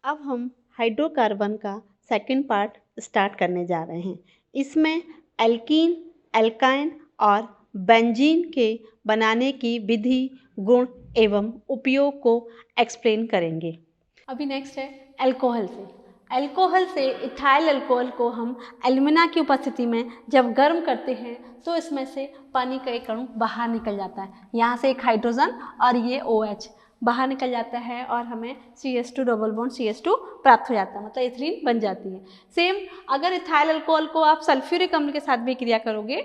अब हम हाइड्रोकार्बन का सेकंड पार्ट स्टार्ट करने जा रहे हैं। इसमें एल्कीन, एल्काइन और बेंजीन के बनाने की विधि, गुण एवं उपयोग को एक्सप्लेन करेंगे। अभी नेक्स्ट है अल्कोहल से। अल्कोहल से इथाइल अल्कोहल को हम एल्यूमिना की उपस्थिति में जब गर्म करते हैं तो इसमें से पानी का एक अणु बाहर निकल जाता है। यहाँ से एक हाइड्रोजन और ये OH बाहर निकल जाता है और हमें CH2 डबल बॉन्ड CH2 प्राप्त हो जाता है, मतलब एथिलीन बन जाती है। सेम अगर इथाइल अल्कोहल को आप सल्फ्यूरिक अम्ल के साथ भी क्रिया करोगे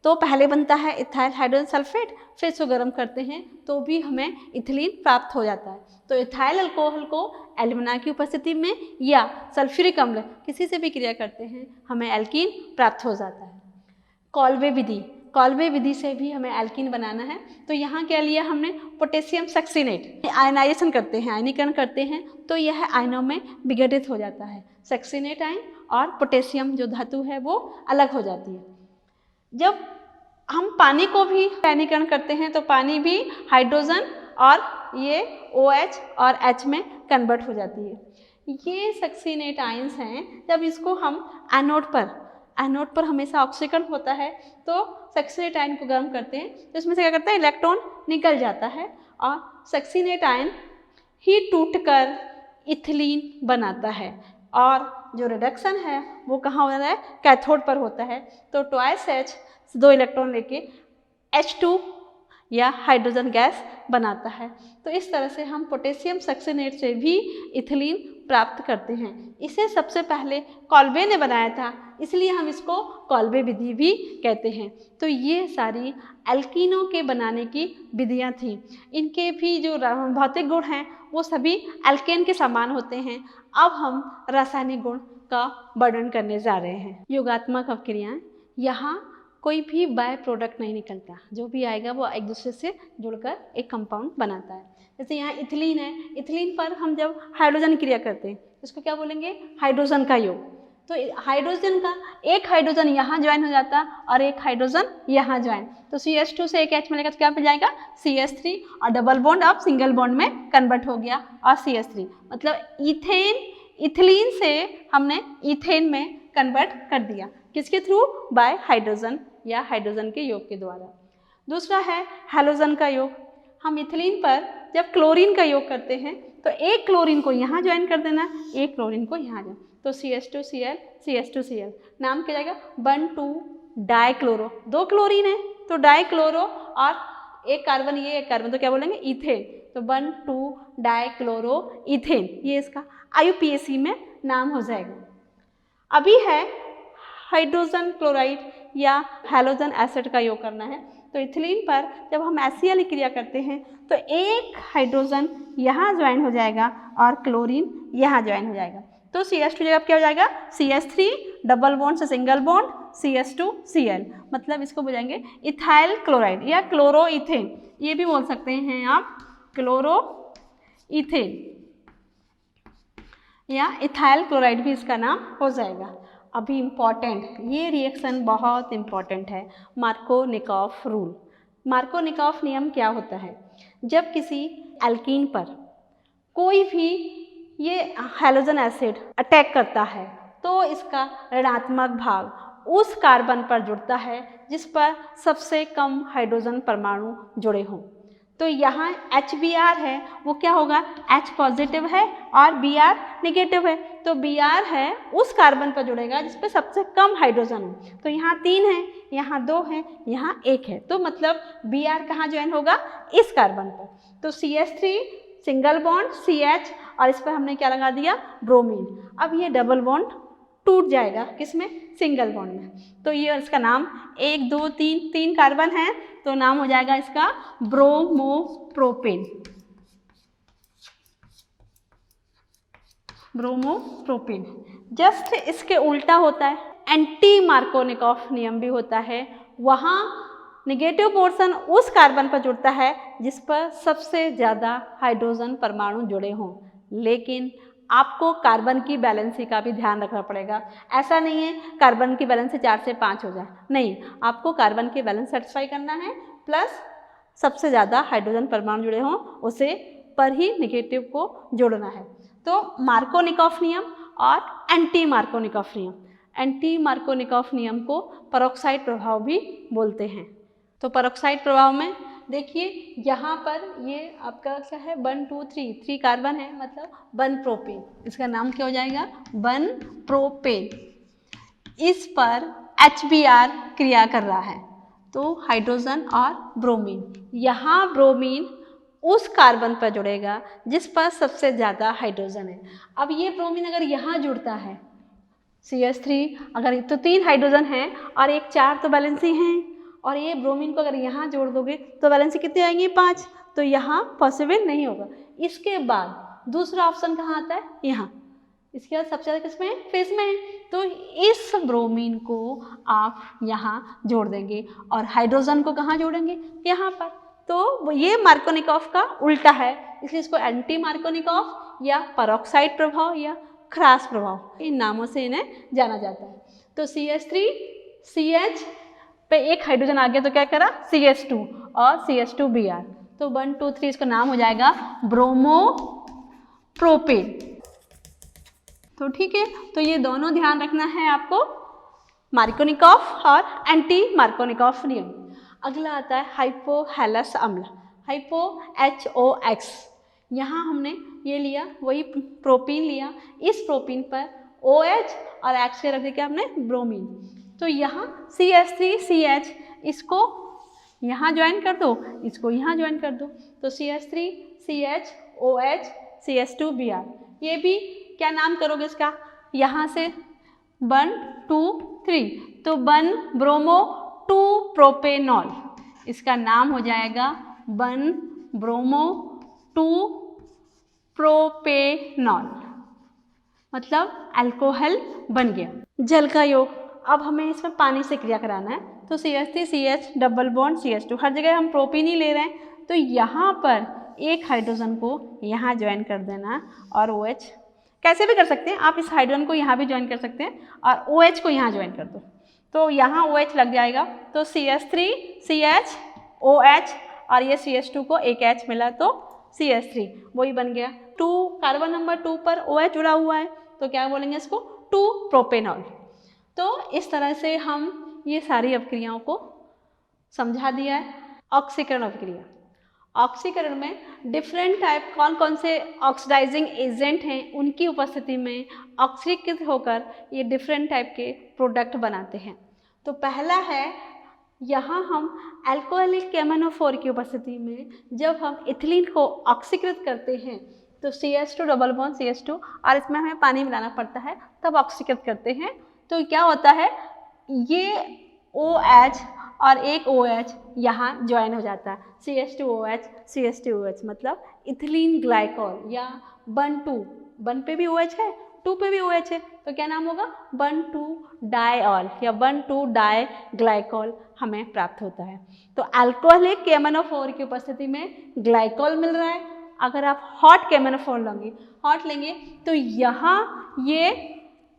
तो पहले बनता है इथाइल हाइड्रोजन सल्फेट, फिर इसको गर्म करते हैं तो भी हमें इथिलीन प्राप्त हो जाता है। तो इथाइल अल्कोहल को एल्यूमिना की उपस्थिति में या सल्फ्यूरिक अम्ल किसी से भी क्रिया करते हैं हमें एल्कीन प्राप्त हो जाता है। कॉल्वे विधि से भी हमें एल्कीन बनाना है। तो यहाँ क्या लिया हमने, पोटेशियम सक्सिनेट। आयनाइजेशन करते हैं, आयनीकरण करते हैं तो यह आयनों में विघटित हो जाता है। सक्सिनेट आयन और पोटेशियम जो धातु है वो अलग हो जाती है। जब हम पानी को भी आयनीकरण करते हैं तो पानी भी हाइड्रोजन और ये OH और H में कन्वर्ट हो जाती है। ये सक्सिनेट आयंस हैं। जब इसको हम एनोड पर हमेशा ऑक्सीकरण होता है तो सक्सिनेट आयन को गर्म करते हैं तो इसमें से क्या करता है, इलेक्ट्रॉन निकल जाता है और सक्सिनेट आयन ही टूटकर इथिलीन बनाता है। और जो रिडक्शन है वो कहाँ हो रहा है, कैथोड पर होता है। तो ट्वाइस H 2 इलेक्ट्रॉन लेके H2 या हाइड्रोजन गैस बनाता है। तो इस तरह से हम पोटेशियम सक्सिनेट से भी इथिलीन प्राप्त करते हैं। इसे सबसे पहले कॉल्वे ने बनाया था, इसलिए हम इसको कॉल्वे विधि भी कहते हैं। तो ये सारी एल्कीनों के बनाने की विधियां थी। इनके भी जो भौतिक गुण हैं वो सभी एल्केन के समान होते हैं। अब हम रासायनिक गुण का वर्णन करने जा रहे हैं। योगात्मक अभिक्रियाएं, यहाँ कोई भी बाय प्रोडक्ट नहीं निकलता, जो भी आएगा वो एक दूसरे से जुड़कर एक कंपाउंड बनाता है। जैसे यहाँ इथिलीन है, इथिलीन पर हम जब हाइड्रोजन क्रिया करते हैं इसको क्या बोलेंगे, हाइड्रोजन का योग। तो हाइड्रोजन का एक हाइड्रोजन यहाँ ज्वाइन हो जाता और एक हाइड्रोजन यहाँ ज्वाइन, तो CH2 से एक H मिलेगा तो क्या पे जाएगा CH3 और डबल बॉन्ड अब सिंगल बॉन्ड में कन्वर्ट हो गया और CH3, मतलब इथिलीन से हमने इथेन में कन्वर्ट कर दिया। किसके थ्रू, बाय हाइड्रोजन या हाइड्रोजन के योग के द्वारा। दूसरा है हैलोजन का योग। हम इथिलीन पर जब क्लोरीन का योग करते हैं तो एक क्लोरीन को यहाँ ज्वाइन कर देना, एक क्लोरीन को यहाँ ज्वाइन, तो CH2Cl CH2Cl नाम क्या जाएगा 1,2 डाइक्लोरो। 2 क्लोरीन है तो डाइक्लोरो और एक कार्बन ये एक कार्बन, तो क्या बोलेंगे इथेन, तो 1,2 डाइक्लोरो इथेन, ये इसका IUPAC में नाम हो जाएगा। अभी है हाइड्रोजन क्लोराइड या हैलोजन एसिड का योग करना है। तो इथिलीन पर जब हम HCl क्रिया करते हैं तो एक हाइड्रोजन यहाँ ज्वाइन हो जाएगा और क्लोरीन यहाँ ज्वाइन हो जाएगा। तो CH2 जगह क्या हो जाएगा CH3 डबल बॉन्ड से सिंगल बॉन्ड CH2Cl, मतलब इसको बोलेंगे इथाइल क्लोराइड या क्लोरो इथेन, ये भी बोल सकते हैं आप क्लोरो इथेन या इथाइल क्लोराइड भी इसका नाम हो जाएगा। अभी इम्पॉर्टेंट, ये रिएक्शन बहुत इम्पॉर्टेंट है, मार्कोनिकॉफ रूल। मार्कोनिकॉफ नियम क्या होता है, जब किसी एल्कीन पर कोई भी ये हैलोजन एसिड अटैक करता है तो इसका ऋणात्मक भाग उस कार्बन पर जुड़ता है जिस पर सबसे कम हाइड्रोजन परमाणु जुड़े हों। तो यहाँ HBr है वो क्या होगा, H पॉजिटिव है और Br नेगेटिव है, तो Br है उस कार्बन पर जुड़ेगा जिस पर सबसे कम हाइड्रोजन हो। तो यहाँ 3 है, यहाँ 2 है, यहाँ 1 है, तो मतलब Br कहाँ ज्वाइन होगा, इस कार्बन पर। तो CH3 सिंगल बॉन्ड CH और इस पर हमने क्या लगा दिया, ब्रोमीन। अब ये डबल बॉन्ड टूट जाएगा किसमें, सिंगल बॉन्ड में। तो ये इसका नाम 1 2 3 कार्बन है तो नाम हो जाएगा इसका ब्रोमोप्रोपेन। ब्रोमोप्रोपेन। जस्ट इसके उल्टा होता है, एंटी मार्कोनिकॉफ नियम भी होता है। वहाँ नेगेटिव पोर्शन उस कार्बन पर जुड़ता है जिस पर सबसे ज़्यादा हाइड्रोजन परमाणु जुड़े हों, लेकिन आपको कार्बन की बैलेंसी का भी ध्यान रखना पड़ेगा। ऐसा नहीं है कार्बन की बैलेंसी 4 से 5 हो जाए, नहीं, आपको कार्बन की बैलेंस सेटिस्फाई करना है प्लस सबसे ज़्यादा हाइड्रोजन परमाणु जुड़े हों उसे पर ही नेगेटिव को जोड़ना है। तो मार्कोनिकॉफ नियम और एंटी मार्कोनिकॉफ नियम। एंटी मार्कोनिकॉफ नियम को पेरोक्साइड प्रभाव भी बोलते हैं। तो पेरोक्साइड प्रभाव में देखिए यहाँ पर ये आपका क्या है 1 2 3 कार्बन है, मतलब 1 प्रोपेन, इसका नाम क्या हो जाएगा 1 प्रोपेन। इस पर HBr क्रिया कर रहा है, तो हाइड्रोजन और ब्रोमीन, यहाँ ब्रोमीन उस कार्बन पर जुड़ेगा जिस पर सबसे ज़्यादा हाइड्रोजन है। अब ये ब्रोमीन अगर यहाँ जुड़ता है CH3, अगर तो 3 हाइड्रोजन हैं और एक 4 तो वैलेंसी हैं, और ये ब्रोमीन को अगर यहाँ जोड़ दोगे तो वैलेंसी कितने आएंगे 5, तो यहाँ पॉसिबल नहीं होगा। इसके बाद दूसरा ऑप्शन कहाँ आता है, यहाँ। इसके बाद सबसे ज़्यादा किसमें है, फेस में है, तो इस ब्रोमीन को आप यहाँ जोड़ देंगे और हाइड्रोजन को कहाँ जोड़ेंगे, यहाँ पर। तो ये मार्कोनिकॉफ का उल्टा है, इसलिए इसको एंटी मार्कोनिकॉफ या पेरोक्साइड प्रभाव या क्रॉस प्रभाव, इन नामों से इन्हें जाना जाता है। तो CH3 CH पे एक हाइड्रोजन आ गया तो क्या करा CH2 और CH2Br, तो 1 2 3 इसका नाम हो जाएगा ब्रोमो प्रोपेन। तो ठीक है, तो ये दोनों ध्यान रखना है आपको, मार्कोनिकॉफ और एंटी मार्कोनिकॉफ नियम। अगला आता है हाइपोहेलस अम्ल, हाइपो HOX। यहाँ हमने ये लिया, वही प्रोपीन लिया, इस प्रोपीन पर OH और X के रख दिया हमने ब्रोमीन, तो यहाँ CH3 CH, इसको यहाँ ज्वाइन कर दो, इसको यहाँ ज्वाइन कर दो, तो CH3 CH OH CH2Br। ये भी क्या नाम करोगे इसका, यहाँ से 1 2 3, तो 1 ब्रोमो 2 प्रोपेनॉल, इसका नाम हो जाएगा 1 ब्रोमो 2 प्रोपेनॉल, मतलब अल्कोहल बन गया। जल का योग, अब हमें इसमें पानी से क्रिया कराना है, तो CH3 CH double bond CH2, हर जगह हम प्रोपीन ही ले रहे हैं, तो यहाँ पर एक हाइड्रोजन को यहाँ ज्वाइन कर देना और OH, कैसे भी कर सकते हैं आप, इस हाइड्रोजन को यहाँ भी ज्वाइन कर सकते हैं और OH को यहाँ ज्वाइन कर दो, तो यहाँ OH लग जाएगा, तो CH3 CH OH और ये CH2 को एक H मिला तो CH3 वही बन गया। 2 कार्बन नंबर 2 पर OH जुड़ा हुआ है, तो क्या बोलेंगे इसको 2 प्रोपेनॉल। तो इस तरह से हम ये सारी अपक्रियाओं को समझा दिया है। ऑक्सीकरण अपक्रिया, ऑक्सीकरण में डिफरेंट टाइप कौन कौन से ऑक्सीडाइजिंग एजेंट हैं, उनकी उपस्थिति में ऑक्सीकृत होकर ये डिफरेंट टाइप के प्रोडक्ट बनाते हैं। तो पहला है, यहाँ हम अल्कोहलिक केमेनोफोर की उपस्थिति में जब हम इथिलीन को ऑक्सीकृत करते हैं, तो CH2 डबल बॉन्ड CH2 और इसमें हमें पानी मिलाना पड़ता है, तब ऑक्सीकृत करते हैं, तो क्या होता है, ये OH और एक OH यहाँ ज्वाइन हो जाता है, CH2OH CH2OH, मतलब इथिलीन ग्लाइकॉल या 1 पे भी OH है, 2 पे भी OH है, तो क्या नाम होगा 1,2 डायऑल या 1,2 डाई ग्लाइकॉल हमें प्राप्त होता है। तो अल्कोहलिक केमेनोफोर की उपस्थिति में ग्लाइकॉल मिल रहा है। अगर आप हॉट केमेनोफोर लेंगे तो यहाँ ये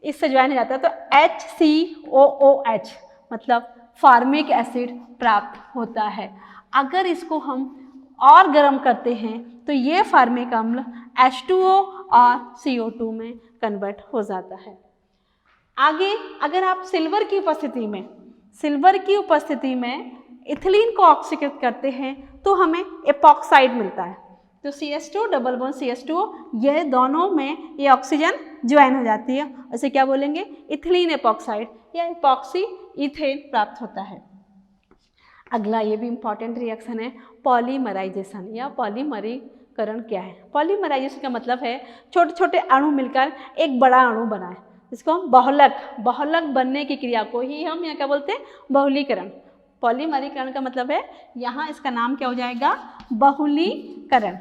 इससे ज्वाइन हो जाता है, तो HCOOH मतलब फार्मिक एसिड प्राप्त होता है। अगर इसको हम और गर्म करते हैं तो ये फार्मिक अम्ल H2O और CO2 में कन्वर्ट हो जाता है। आगे अगर आप सिल्वर की उपस्थिति में इथिलीन को ऑक्सीकृत करते हैं तो हमें एपॉक्साइड मिलता है, तो CH2 डबल बॉन्ड CH2O, यह दोनों में ये ऑक्सीजन ज्वाइन हो जाती है, उसे क्या बोलेंगे इथिलीन एपॉक्साइड या एपॉक्सी इथेन प्राप्त होता है। अगला ये भी इम्पॉर्टेंट रिएक्शन है पॉलीमराइजेशन या पॉलीमरीकरण। क्या है पॉलीमराइजेशन? का मतलब है छोटे छोटे अणु मिलकर एक बड़ा अणु बनाए, इसको हम बहुलक बनने की क्रिया को ही हम यहाँ क्या बोलते हैं, बहुलीकरण। पॉलीमरीकरण का मतलब है यहाँ इसका नाम क्या हो जाएगा, बहुलीकरण।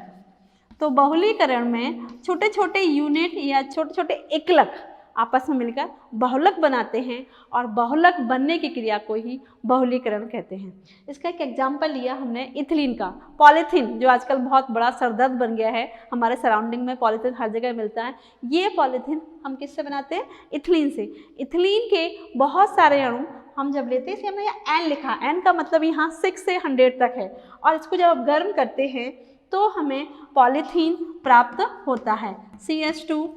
तो बहुलीकरण में छोटे छोटे यूनिट या छोटे छोटे एकलक आपस में मिलकर बहुलक बनाते हैं और बहुलक बनने की क्रिया को ही बहुलीकरण कहते हैं। इसका एक एग्जाम्पल लिया हमने इथिलीन का। पॉलीथीन जो आजकल बहुत बड़ा सरदर्द बन गया है, हमारे सराउंडिंग में पॉलीथीन हर जगह मिलता है। ये पॉलीथीन हम किससे बनाते हैं, इथिलीन से। इथिलीन के बहुत सारे अणु हम जब लेते हैं, इसे हमने यहाँ N लिखा, N का मतलब यहाँ 6 से 100 तक है, और इसको जब आप गर्म करते हैं तो हमें पॉलीथीन प्राप्त होता है। CH2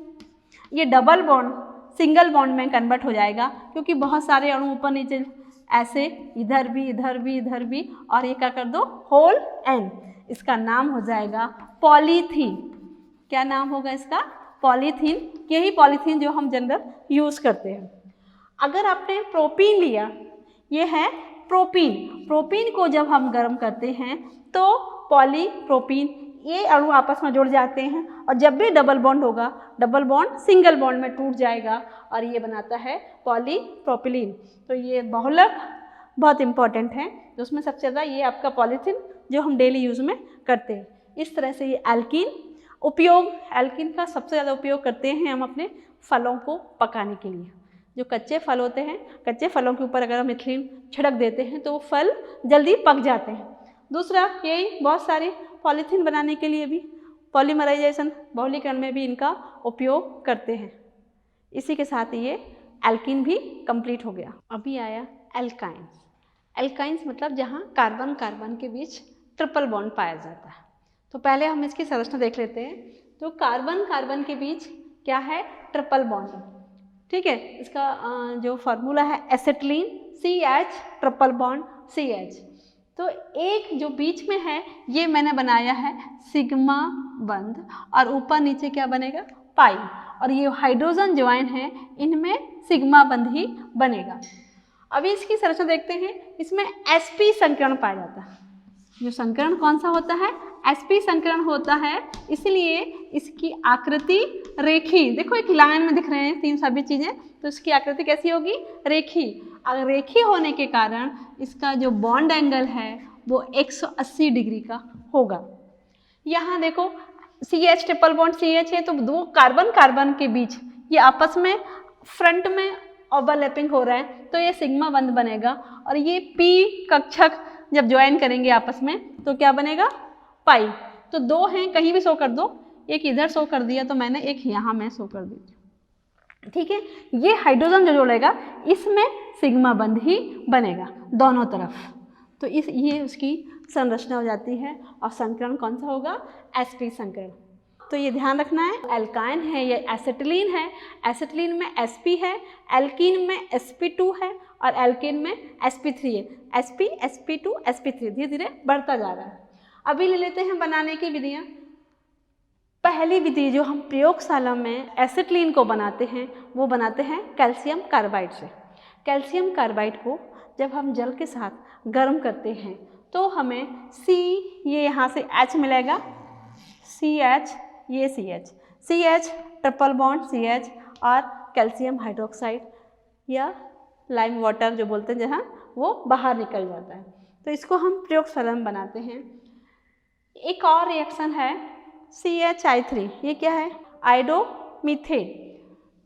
ये डबल बॉन्ड सिंगल बॉन्ड में कन्वर्ट हो जाएगा, क्योंकि बहुत सारे अणु ऊपर नीचे ऐसे इधर भी इधर भी इधर भी, और ये क्या कर दो होल N, इसका नाम हो जाएगा पॉलीथीन। क्या नाम होगा इसका? पॉलीथीन। यही पॉलीथीन जो हम जनरल यूज़ करते हैं। अगर आपने प्रोपीन लिया, ये है प्रोपीन। प्रोपीन को जब हम गर्म करते हैं तो पॉलीप्रोपीन, ये अणु आपस में जुड़ जाते हैं, और जब भी डबल बॉन्ड होगा, डबल बॉन्ड सिंगल बॉन्ड में टूट जाएगा और ये बनाता है पॉलीप्रोपिलीन। तो ये बहुलक बहुत इंपॉर्टेंट है, तो उसमें सबसे ज़्यादा ये आपका पॉलीथीन जो हम डेली यूज़ में करते हैं। इस तरह से ये एल्कीन उपयोग, एल्कीन का सबसे ज़्यादा उपयोग करते हैं हम अपने फलों को पकाने के लिए। जो कच्चे फल होते हैं, कच्चे फलों के ऊपर अगर हम इथिलीन छिड़क देते हैं तो वो फल जल्दी पक जाते हैं। दूसरा यही बहुत सारे पॉलीथीन बनाने के लिए भी पॉलीमराइजेशन, बहुलीकरण में भी इनका उपयोग करते हैं। इसी के साथ ये एल्कीन भी कंप्लीट हो गया। अभी आया एल्काइंस। एल्काइंस मतलब जहाँ कार्बन कार्बन के बीच ट्रिपल बॉन्ड पाया जाता है। तो पहले हम इसकी संरचना देख लेते हैं। तो कार्बन कार्बन के बीच क्या है? Triple bond. ठीक है, इसका जो फार्मूला है acetylene CH triple bond CH। तो एक जो बीच में है ये मैंने बनाया है सिग्मा बंध, और ऊपर नीचे क्या बनेगा? पाई, और ये हाइड्रोजन ज्वाइन है, इनमें सिग्मा बंध ही बनेगा। अभी इसकी संरचना देखते हैं। इसमें sp संकरण पाया जाता है। जो संकरण कौन सा होता है? sp संकरण होता है, इसलिए इसकी आकृति रेखी, देखो एक लाइन में दिख रहे हैं तीन सभी चीज़ें, तो इसकी आकृति कैसी होगी? रेखी। अगर रेखी होने के कारण इसका जो बॉन्ड एंगल है वो 180 डिग्री का होगा। यहाँ देखो CH ट्रिपल बॉन्ड CH है, तो दो कार्बन कार्बन के बीच ये आपस में फ्रंट में ओवरलैपिंग हो रहा है, तो ये सिग्मा बंध बनेगा, और ये P कक्षक जब ज्वाइन करेंगे आपस में तो क्या बनेगा? पाई। तो दो हैं, कहीं भी शो कर दो, एक इधर शो कर दिया तो मैंने, एक यहाँ में शो कर दी। ठीक है, ये हाइड्रोजन जो जोड़ेगा इसमें सिग्मा बंध ही बनेगा दोनों तरफ। तो ये उसकी संरचना हो जाती है। और संकरण कौन सा होगा? sp संकरण। तो ये ध्यान रखना है। एल्काइन है, ये एसिटिलीन है, एसिटिलीन में sp है, एल्कीन में sp2 है, और एल्केन में sp3 है। sp sp2 sp3 धीरे धीरे बढ़ता जा रहा है। अभी ले लेते हैं बनाने की विधियाँ। पहली विधि जो हम प्रयोगशाला में एसिटिलीन को बनाते हैं वो बनाते हैं कैल्शियम कार्बाइड से। कैल्शियम कार्बाइड को जब हम जल के साथ गर्म करते हैं तो हमें ये यहाँ से H मिलेगा, CH, ये CH ट्रिपल बॉन्ड CH, और कैल्शियम हाइड्रोक्साइड या लाइम वाटर जो बोलते हैं जहाँ, वो बाहर निकल जाता है। तो इसको हम प्रयोगशाला में बनाते हैं। एक और रिएक्शन है CHI3, ये क्या है? आइडो मीथेन,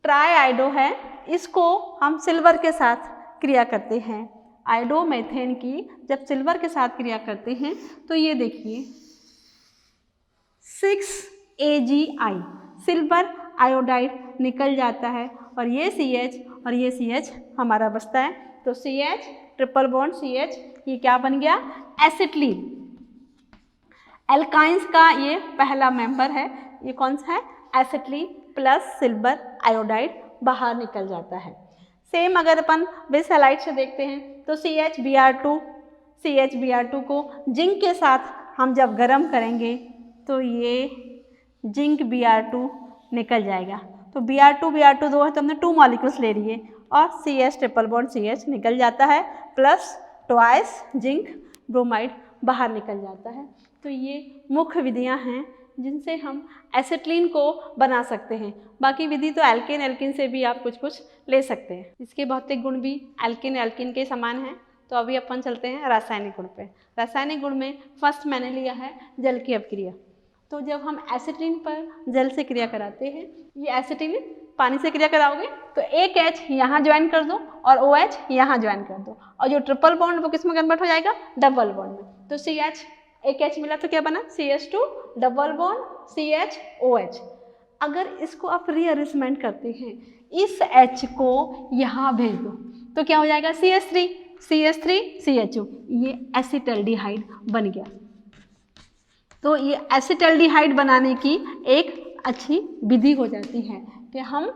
ट्राई आइडो है, इसको हम सिल्वर के साथ क्रिया करते हैं। आइडो मीथेन की जब सिल्वर के साथ क्रिया करते हैं तो ये देखिए 6AgI सिल्वर आयोडाइड निकल जाता है, और ये CH और ये CH हमारा बचता है। तो CH ट्रिपल बॉन्ड CH, ये क्या बन गया? एसिटिलीन। एल्काइंस का ये पहला मेंबर है, ये कौन सा है? एसिटिलीन प्लस सिल्वर आयोडाइड बाहर निकल जाता है। सेम अगर अपन बेस हैलाइड से देखते हैं तो CHBr2 को जिंक के साथ हम जब गर्म करेंगे तो ये जिंक Br2 निकल जाएगा। तो Br2 दो है, तो हमने 2 मॉलिक्यूल्स ले लिए, और CH ट्रिपल बॉन्ड CH निकल जाता है, प्लस ट्वाइस जिंक ब्रोमाइड बाहर निकल जाता है। तो ये मुख्य विधियां हैं जिनसे हम एसिटिलीन को बना सकते हैं। बाकी विधि तो एल्केन से भी आप कुछ ले सकते हैं। इसके भौतिक गुण भी एल्कीन के समान हैं। तो अभी अपन चलते हैं रासायनिक गुण पे। रासायनिक गुण में फर्स्ट मैंने लिया है जल की अपक्रिया। तो जब हम एसिटिलीन पर जल से क्रिया कराते हैं, ये एसिटिलीन पानी से क्रिया कराओगे तो एक H यहाँ ज्वाइन कर दो और OH यहाँ ज्वाइन कर दो, और जो ट्रिपल बॉन्ड वो किस में कन्वर्ट हो जाएगा? डबल बॉन्ड में। तो CH एक H मिला तो क्या बना? CH2 double bond CHOH। अगर इसको आप रीअरेंजमेंट करते हैं, इस H को यहाँ भेज दो तो क्या हो जाएगा? CH3 CHO, ये एसिटल्डिहाइड बन गया। तो ये एसिटल्डिहाइड बनाने की एक अच्छी विधि हो जाती है कि हम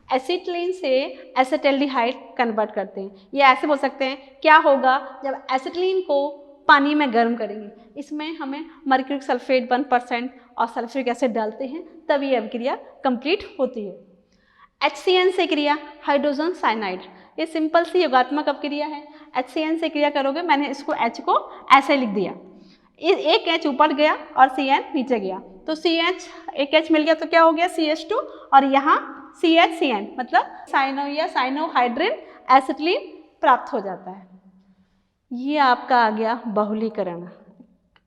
एसिटिलीन से एसिटल्डिहाइड कन्वर्ट करते हैं। ये ऐसे बोल सकते हैं क्या होगा जब एसिटिलीन को पानी में गर्म करेंगे, इसमें हमें मर्क्यूरिक सल्फेट 1% और सल्फ्यूरिक एसिड डालते हैं, तब ये अभिक्रिया कंप्लीट होती है। HCN से क्रिया हाइड्रोजन साइनाइड, ये सिंपल सी योगात्मक अपक्रिया है। HCN से क्रिया करोगे, मैंने इसको H को ऐसे लिख दिया, एक H ऊपर गया और CN नीचे गया, तो CH एक H मिल गया तो क्या हो गया CH2, और यहाँ CHCN मतलब साइनो या साइनोहाइड्रिन एसिटिलीन प्राप्त हो जाता है। ये आपका आ गया बहुलीकरण।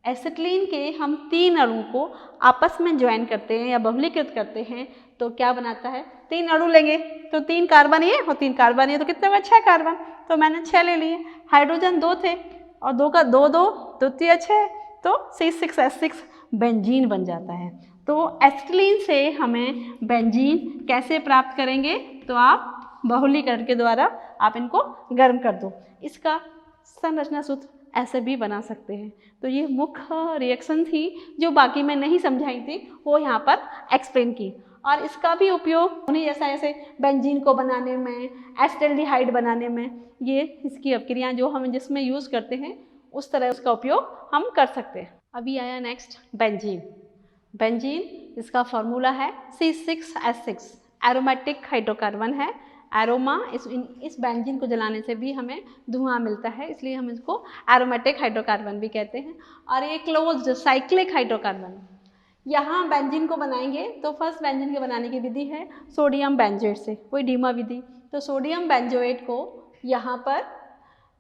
एसिटिलीन के हम 3 अणु को आपस में ज्वाइन करते हैं या बहुलीकृत करते हैं तो क्या बनाता है, 3 अणु लेंगे तो 3 कार्बन ये और 3 कार्बन ये, तो कितने हुए 6 कार्बन, तो मैंने 6 ले लिए। हाइड्रोजन 2 थे और 2 का 2 2 द्वितीय 6, तो C6H6 बेंजीन बन जाता है। तो एसिटिलीन से हमें बेंजीन कैसे प्राप्त करेंगे, तो आप बहुलीकरण के द्वारा आप इनको गर्म कर दो। इसका संरचना सूत्र ऐसे भी बना सकते हैं। तो ये मुख्य रिएक्शन थी जो बाकी मैं नहीं समझाई थी, वो यहाँ पर एक्सप्लेन की, और इसका भी उपयोग उन्हें जैसे बेंजीन को बनाने में, एसिटल्डिहाइड बनाने में, ये इसकी अपक्रियाएं जो हम जिसमें यूज़ करते हैं उस तरह उसका उपयोग हम कर सकते हैं। अभी आया नेक्स्ट बेंजीन। बेंजीन इसका फॉर्मूला है C6H6, एरोमेटिक हाइड्रोकार्बन है। एरोमा इस बेंजीन को जलाने से भी हमें धुआं मिलता है, इसलिए हम इसको एरोमेटिक हाइड्रोकार्बन भी कहते हैं। और ये क्लोज्ड साइक्लिक हाइड्रोकार्बन, यहाँ बेंजीन को बनाएंगे तो फर्स्ट बेंजीन के बनाने की विधि है सोडियम बेंजोएट से, वही डीमा विधि। तो सोडियम बेंजोएट को यहाँ पर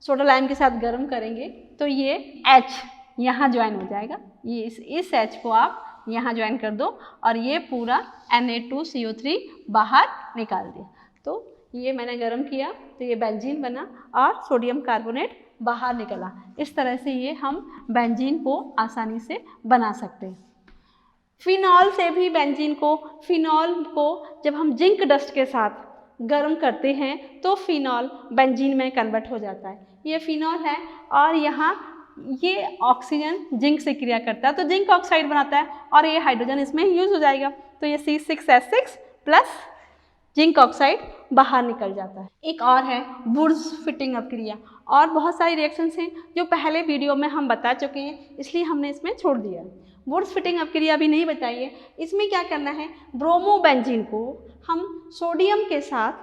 सोडा लाइम के साथ गर्म करेंगे तो ये H यहाँ ज्वाइन हो जाएगा, ये इस H को आप यहाँ ज्वाइन कर दो और ये पूरा Na2CO3 बाहर निकाल दिया। तो ये मैंने गर्म किया तो ये बेंजीन बना और सोडियम कार्बोनेट बाहर निकला। इस तरह से ये हम बेंजीन को आसानी से बना सकते हैं। फिनॉल से भी बेंजीन को, फिनॉल को जब हम जिंक डस्ट के साथ गर्म करते हैं तो फिनॉल बेंजीन में कन्वर्ट हो जाता है। ये फिनॉल है और यहाँ ये ऑक्सीजन जिंक से क्रिया करता है तो जिंक ऑक्साइड बनाता है और ये हाइड्रोजन इसमें यूज हो जाएगा, तो ये C6H6 प्लस जिंक ऑक्साइड बाहर निकल जाता है। एक और है वुड्स फिटिंग अपक्रिया, और बहुत सारी रिएक्शंस हैं जो पहले वीडियो में हम बता चुके हैं, इसलिए हमने इसमें छोड़ दिया। वुड्स फिटिंग अपक्रिया भी नहीं बताइए। इसमें क्या करना है, ब्रोमोबेंजीन को हम सोडियम के साथ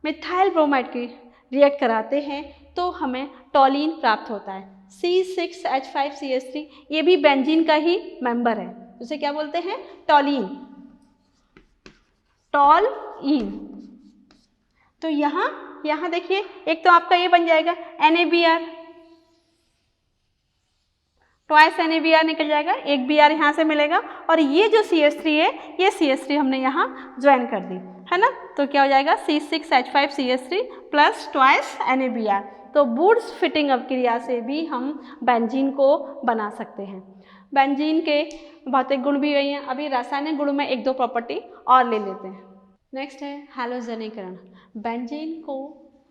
मिथाइल ब्रोमाइड के रिएक्ट कराते हैं तो हमें टॉलीन प्राप्त होता है। C6H5CH3 ये भी बेंजीन का ही मेंबर है, उसे क्या बोलते हैं, टॉलीन, टॉल-इन। तो यहाँ देखिए, एक तो आपका ये बन जाएगा NaBr, ट्वाइस NaBr निकल जाएगा, एक Br यहाँ से मिलेगा और ये जो CH3 है ये CH3 हमने यहाँ ज्वाइन कर दी है ना, तो क्या हो जाएगा C6H5CH3 प्लस ट्वाइस NaBr। तो वुड्स फिटिंग अपक्रिया से भी हम बेंजीन को बना सकते हैं। बेंजीन के भौतिक गुण भी वही हैं, अभी रासायनिक गुण में 1-2 प्रॉपर्टी और ले लेते हैं। नेक्स्ट है हैलोजनीकरण। बेंजीन को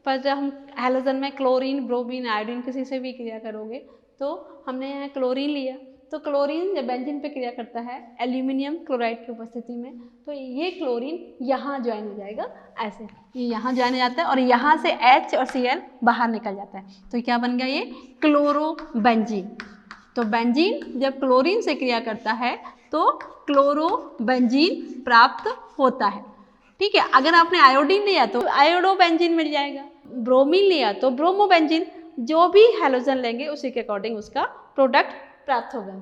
पर जब हम हैलोजन में क्लोरीन, ब्रोमीन, आयोडीन किसी से भी क्रिया करोगे तो हमने यहाँ क्लोरीन लिया, तो क्लोरीन जब बेंजीन पे क्रिया करता है एल्यूमिनियम क्लोराइड की उपस्थिति में तो ये क्लोरीन यहाँ ज्वाइन हो जाएगा, ऐसे ये यहाँ ज्वाइन हो जाता है और यहाँ से H और Cl बाहर निकल जाता है, तो क्या बन गया ये क्लोरोबेंजीन। तो बेंजीन जब क्लोरीन से क्रिया करता है तो क्लोरोबेंजीन प्राप्त होता है। ठीक है, अगर आपने आयोडीन लिया तो आयोडोबेंजीन मिल जाएगा, ब्रोमीन लिया तो ब्रोमोबेंजीन, जो भी हैलोजन लेंगे उसी के अकॉर्डिंग उसका प्रोडक्ट प्राप्त होगा।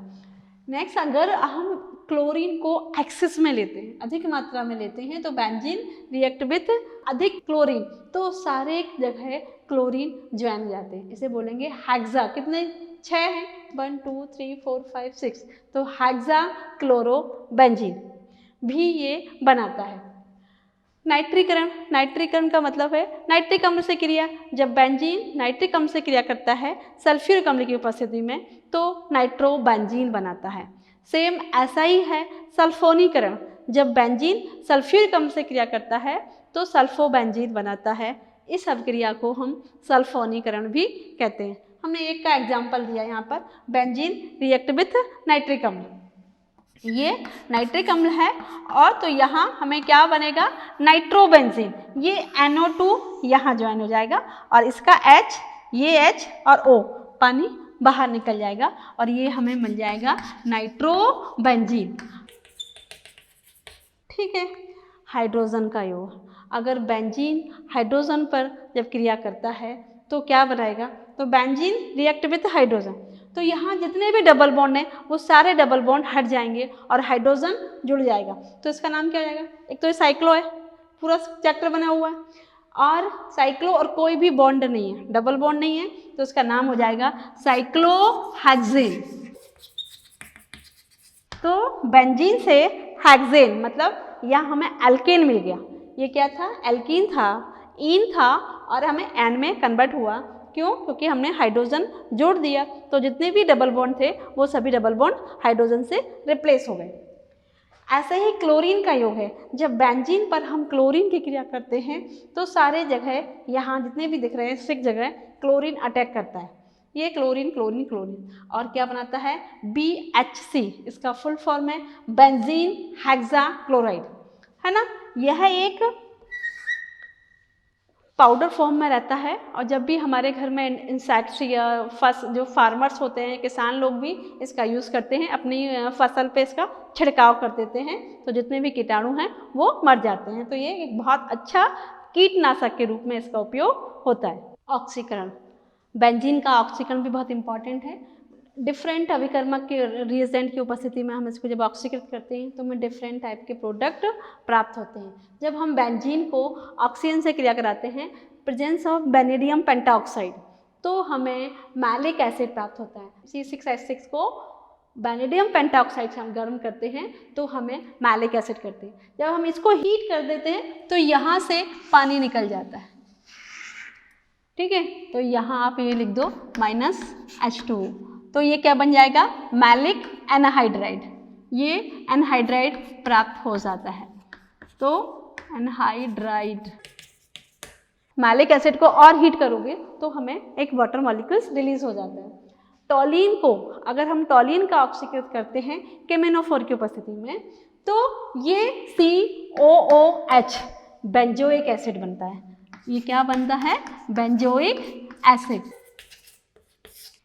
नेक्स्ट, अगर हम क्लोरीन को एक्सेस में लेते हैं, अधिक मात्रा में लेते हैं तो बेंजीन रिएक्ट विथ अधिक क्लोरीन, तो सारे जगह क्लोरीन ज्वाइन हो जाते हैं, इसे बोलेंगे हेक्सा। कितने 6 हैं, 1 2 3 4 5 6, तो हेक्सा क्लोरोबेंजीन भी ये बनाता है। नाइट्रीकरण, नाइट्रीकरण का मतलब है नाइट्रिक अम्ल से क्रिया। जब बेंजीन नाइट्रिक अम्ल से क्रिया करता है सल्फ्यूरिक अम्ल की उपस्थिति में तो नाइट्रोबेंजीन बनाता है। सेम ऐसा ही है सल्फोनीकरण, जब बेंजीन सल्फ्यूरिक अम्ल से क्रिया करता है तो सल्फोबेंजीन बनाता है। इस अभिक्रिया को हम सल्फोनीकरण भी कहते हैं। हमने एक का एग्जाम्पल दिया यहाँ पर, बेंजीन रिएक्ट विथ नाइट्रिक अम्ल। ये नाइट्रिक अम्ल है। और तो यहाँ हमें क्या बनेगा, नाइट्रोबेंजीन। ये NO2 यहाँ ज्वाइन हो जाएगा और इसका H, ये H और O पानी बाहर निकल जाएगा और ये हमें मिल जाएगा नाइट्रोबेंजीन। ठीक है। हाइड्रोजन का योग, अगर बेंजीन हाइड्रोजन पर जब क्रिया करता है तो क्या बनाएगा, तो बेंजीन रिएक्ट विथ हाइड्रोजन, तो यहाँ जितने भी डबल बॉन्ड हैं वो सारे डबल बॉन्ड हट जाएंगे और हाइड्रोजन जुड़ जाएगा। तो इसका नाम क्या हो जाएगा, एक तो ये साइक्लो है, पूरा चक्र बना हुआ है, और साइक्लो और कोई भी बॉन्ड नहीं है, डबल बॉन्ड नहीं है, तो इसका नाम हो जाएगा साइक्लोहेक्सेन। तो बेंजीन से हेक्सेन मतलब यहाँ हमें एल्केन मिल गया। ये क्या था, एल्कीन था, इन था और हमें एन में कन्वर्ट हुआ। क्यों, क्योंकि हमने हाइड्रोजन जोड़ दिया, तो जितने भी डबल बॉन्ड थे वो सभी डबल बॉन्ड हाइड्रोजन से रिप्लेस हो गए। ऐसे ही क्लोरीन का योग है, जब बेंजीन पर हम क्लोरीन की क्रिया करते हैं तो सारे जगह यहाँ जितने भी दिख रहे हैं 6 जगह क्लोरीन अटैक करता है। ये क्लोरीन क्लोरीन क्लोरीन और क्या बनाता है, BHC, इसका फुल फॉर्म है बेंजीन हेक्साक्लोराइड, है ना। यह एक पाउडर फॉर्म में रहता है और जब भी हमारे घर में इंसेक्ट्स या जो फार्मर्स होते हैं, किसान लोग भी इसका यूज़ करते हैं, अपनी फसल पे इसका छिड़काव कर देते हैं, तो जितने भी कीटाणु हैं वो मर जाते हैं। तो ये एक बहुत अच्छा कीटनाशक के रूप में इसका उपयोग होता है। ऑक्सीकरण, बेंजीन का ऑक्सीकरण भी बहुत इंपॉर्टेंट है। डिफरेंट अभिकर्मक के रिएजेंट की उपस्थिति में हम इसको जब ऑक्सीकृत करते हैं तो हमें डिफरेंट टाइप के प्रोडक्ट प्राप्त होते हैं। जब हम बेंजीन को ऑक्सीजन से क्रिया कराते हैं, प्रेजेंस ऑफ बेनेडियम पेंटाऑक्साइड, तो हमें मैलिक एसिड प्राप्त होता है। C6H6 को बेनेडियम पेंटाऑक्साइड से हम गर्म करते हैं तो हमें मैलिक एसिड करते हैं। जब हम इसको हीट कर देते हैं तो यहाँ से पानी निकल जाता है। ठीक है, तो यहाँ आप ये लिख दो -H2, तो ये क्या बन जाएगा, मैलिक एनहाइड्राइड। ये एनहाइड्राइड प्राप्त हो जाता है। तो एनहाइड्राइड, मैलिक एसिड को और हीट करोगे तो हमें एक वाटर मॉलिक्यूल्स रिलीज हो जाता है। टॉलिन को अगर हम टॉलिन का ऑक्सीकृत करते हैं केमेनोफोर की उपस्थिति में, तो ये COOH बेंजोइक एसिड बनता है। ये क्या बनता है, बेंजोइक एसिड,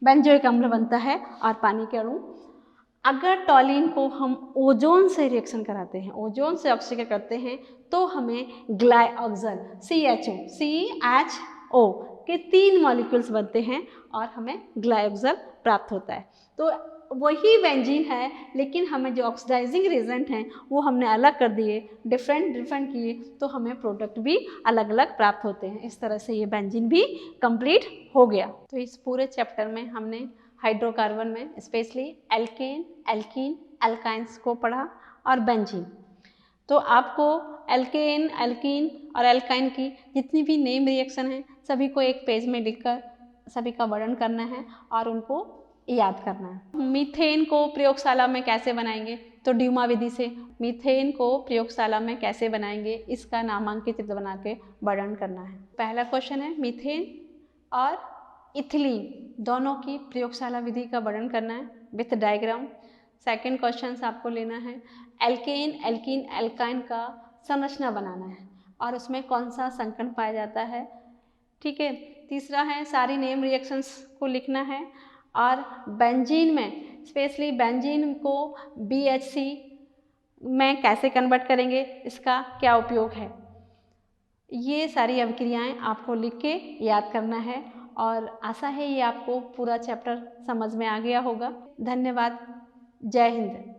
बेंजोइक अम्ल बनता है और पानी के अणु। अगर टॉलिन को हम ओजोन से रिएक्शन कराते हैं, ओजोन से ऑक्सीकृत करते हैं, तो हमें ग्लाइऑक्सल CHO के 3 मॉलिक्यूल्स बनते हैं और हमें ग्लाइऑक्सल प्राप्त होता है। तो वही बेंजीन है, लेकिन हमें जो ऑक्सीडाइजिंग रिएजेंट हैं वो हमने अलग कर दिए, डिफरेंट किए, तो हमें प्रोडक्ट भी अलग अलग प्राप्त होते हैं। इस तरह से ये बेंजीन भी कंप्लीट हो गया। तो इस पूरे चैप्टर में हमने हाइड्रोकार्बन में स्पेशली एल्केन, एल्कीन, एल्काइंस को पढ़ा और बेंजीन। तो आपको एल्केन, एल्कीन और एल्काइन की जितनी भी नेम रिएक्शन हैं सभी को एक पेज में लिखकर सभी का वर्णन करना है और उनको याद करना है। मीथेन को प्रयोगशाला में कैसे बनाएंगे, तो ड्यूमा विधि से मीथेन को प्रयोगशाला में कैसे बनाएंगे इसका नामांकित चित्र बना के वर्णन करना है। पहला क्वेश्चन है मीथेन और इथिलीन दोनों की प्रयोगशाला विधि का वर्णन करना है विथ डायग्राम। सेकंड क्वेश्चन आपको लेना है एल्केन, एल्कीन, एल्काइन का संरचना बनाना है और उसमें कौन सा संकरण पाया जाता है। ठीक है, तीसरा है सारी नेम रिएक्शंस को लिखना है और बेंजीन में स्पेशली बेंजीन को BHC में कैसे कन्वर्ट करेंगे, इसका क्या उपयोग है। ये सारी अभिक्रियाएं आपको लिख के याद करना है और आशा है ये आपको पूरा चैप्टर समझ में आ गया होगा। धन्यवाद। जय हिंद।